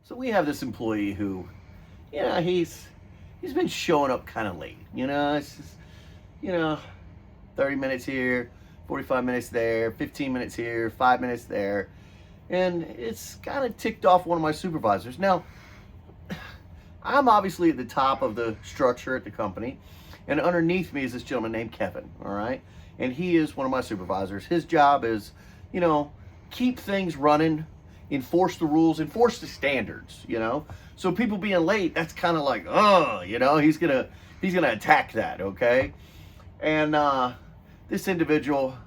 So we have this employee who, he's been showing up kind of late. It's just, you know, 30 minutes here, 45 minutes there, 15 minutes here, 5 minutes there. And it's kind of ticked off one of my supervisors. Now, I'm obviously at the top of the structure at the company, and underneath me is this gentleman named Kevin, all right? And he is one of my supervisors. His job is, keep things running, enforce the rules, enforce the standards, So people being late, that's kind of like, he's gonna attack that, okay? And this individual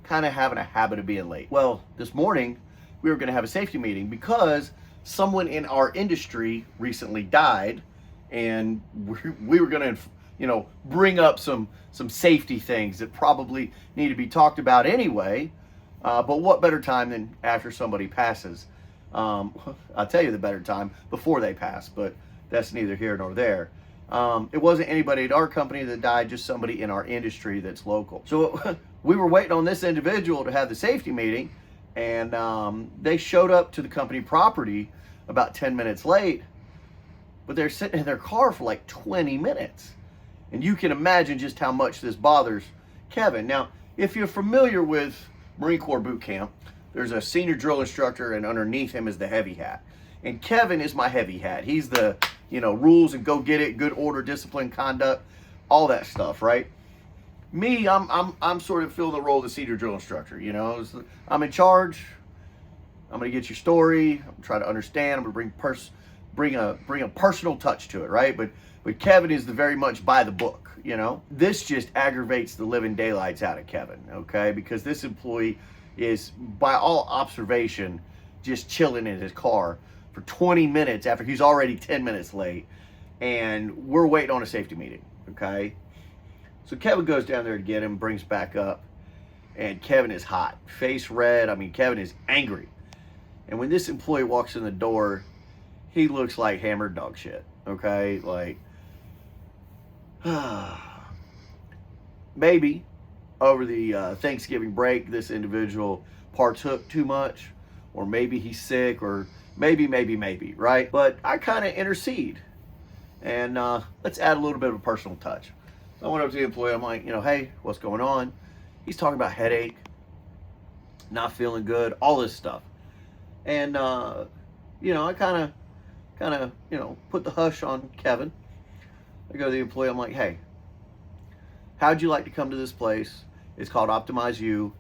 kind of having a habit of being late. Well, this morning we were gonna have a safety meeting because someone in our industry recently died, and we were gonna, bring up some safety things that probably need to be talked about anyway. But what better time than after somebody passes? I'll tell you the better time before they pass, but that's neither here nor there. It wasn't anybody at our company that died, just somebody in our industry that's local. So we were waiting on this individual to have the safety meeting, and they showed up to the company property about 10 minutes late, but they're sitting in their car for like 20 minutes. And you can imagine just how much this bothers Kevin. Now, if you're familiar with Marine Corps boot camp, there's a senior drill instructor, and underneath him is the heavy hat. And Kevin is my heavy hat. He's the, rules and go get it, good order, discipline, conduct, all that stuff, right? Me, I'm sort of filling the role of the senior drill instructor. I'm in charge. I'm gonna get your story. I'm trying to understand. I'm gonna bring a personal touch to it, right? But Kevin is the very much by the book. This just aggravates the living daylights out of Kevin, okay? Because this employee is, by all observation, just chilling in his car for 20 minutes after he's already 10 minutes late, and we're waiting on a safety meeting, okay? So Kevin goes down there to get him, brings back up, and Kevin is hot, face red. I mean, Kevin is angry. And when this employee walks in the door, he looks like hammered dog shit, okay? Like, maybe over the Thanksgiving break, this individual partook too much, or maybe he's sick, or maybe, right? But I kind of intercede, and let's add a little bit of a personal touch. I went up to the employee. I'm like, hey, what's going on? He's talking about headache, not feeling good, all this stuff. And, I kind of, put the hush on Kevin. I go to the employee. I'm like, hey, how'd you like to come to this place? It's called Optimize You.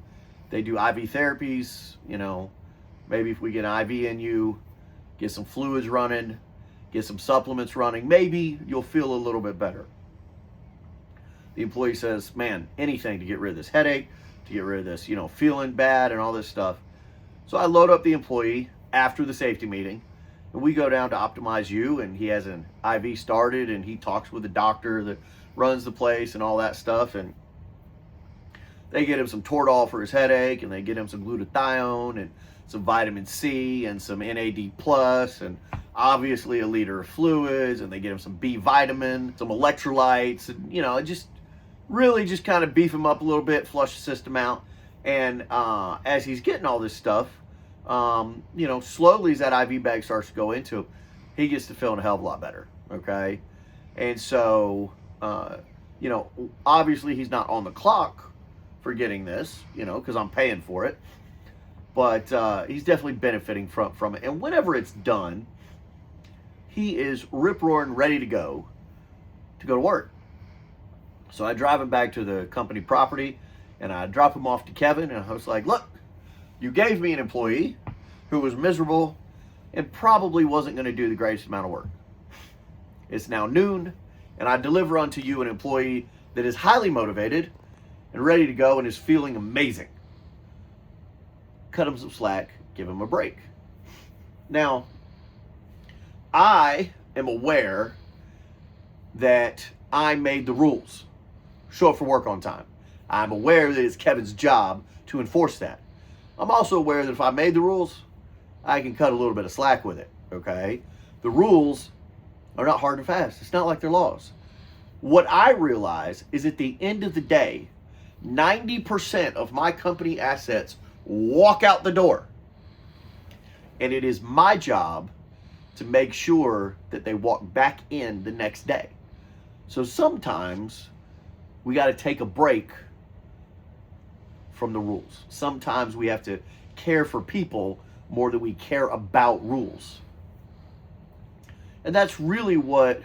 They do IV therapies. Maybe if we get an IV in you, get some fluids running, get some supplements running, maybe you'll feel a little bit better. The employee says, man, anything to get rid of this headache, to get rid of this, feeling bad and all this stuff. So I load up the employee after the safety meeting, and we go down to Optimize You, and he has an IV started, and he talks with the doctor that runs the place and all that stuff, and they get him some Toradol for his headache, and they get him some glutathione and some vitamin C and some NAD+, and obviously a liter of fluids, and they get him some B vitamin, some electrolytes, and just really just kind of beef him up a little bit, flush the system out. And as he's getting all this stuff, slowly as that IV bag starts to go into him, he gets to feeling a hell of a lot better, okay? And so, obviously he's not on the clock for getting this, because I'm paying for it. But he's definitely benefiting from it. And whenever it's done, he is rip-roaring ready to go to work. So I drive him back to the company property, and I drop him off to Kevin, and I was like, look, you gave me an employee who was miserable and probably wasn't going to do the greatest amount of work. It's now noon, and I deliver unto you an employee that is highly motivated and ready to go and is feeling amazing. Cut him some slack, give him a break. Now, I am aware that I made the rules. Show up for work on time. I'm aware that it's Kevin's job to enforce that. I'm also aware that if I made the rules, I can cut a little bit of slack with it, okay? The rules are not hard and fast. It's not like they're laws. What I realize is at the end of the day, 90% of my company assets walk out the door. And it is my job to make sure that they walk back in the next day. So sometimes we got to take a break from the rules. Sometimes we have to care for people more than we care about rules. And that's really what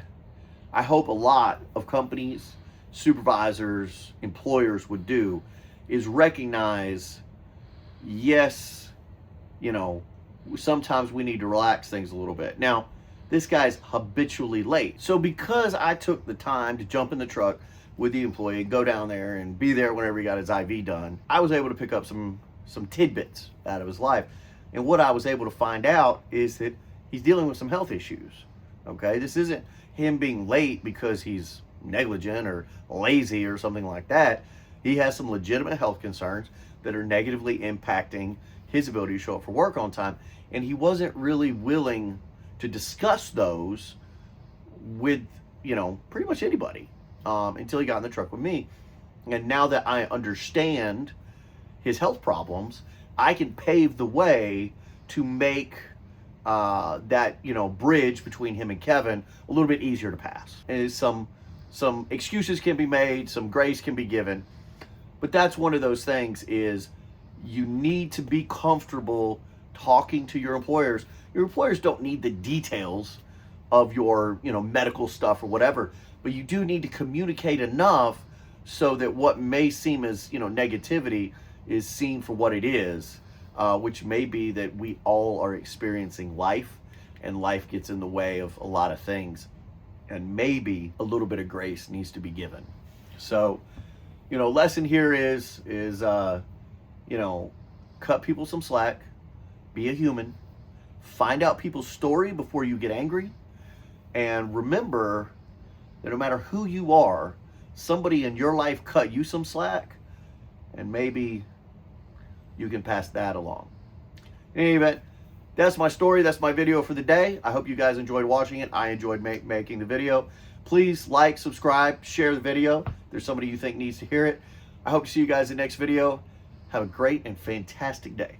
I hope a lot of companies, supervisors, employers would do, is recognize, yes, sometimes we need to relax things a little bit. Now, this guy's habitually late. So because I took the time to jump in the truck with the employee, go down there and be there whenever he got his IV done, I was able to pick up some tidbits out of his life. And what I was able to find out is that he's dealing with some health issues. Okay, this isn't him being late because he's negligent or lazy or something like that. He has some legitimate health concerns that are negatively impacting his ability to show up for work on time. And he wasn't really willing to discuss those with, pretty much anybody until he got in the truck with me. And now that I understand his health problems, I can pave the way to make that bridge between him and Kevin a little bit easier to pass. And some excuses can be made, some grace can be given, but that's one of those things is you need to be comfortable talking to your employers. Your employers don't need the details of your medical stuff or whatever, but you do need to communicate enough so that what may seem as negativity is seen for what it is. Which may be that we all are experiencing life, and life gets in the way of a lot of things, and maybe a little bit of grace needs to be given. So, lesson here is cut people some slack, be a human, find out people's story before you get angry, and remember that no matter who you are, somebody in your life cut you some slack, and maybe you can pass that along. In any event, that's my story. That's my video for the day. I hope you guys enjoyed watching it. I enjoyed making the video. Please like, subscribe, share the video. If there's somebody you think needs to hear it. I hope to see you guys in the next video. Have a great and fantastic day.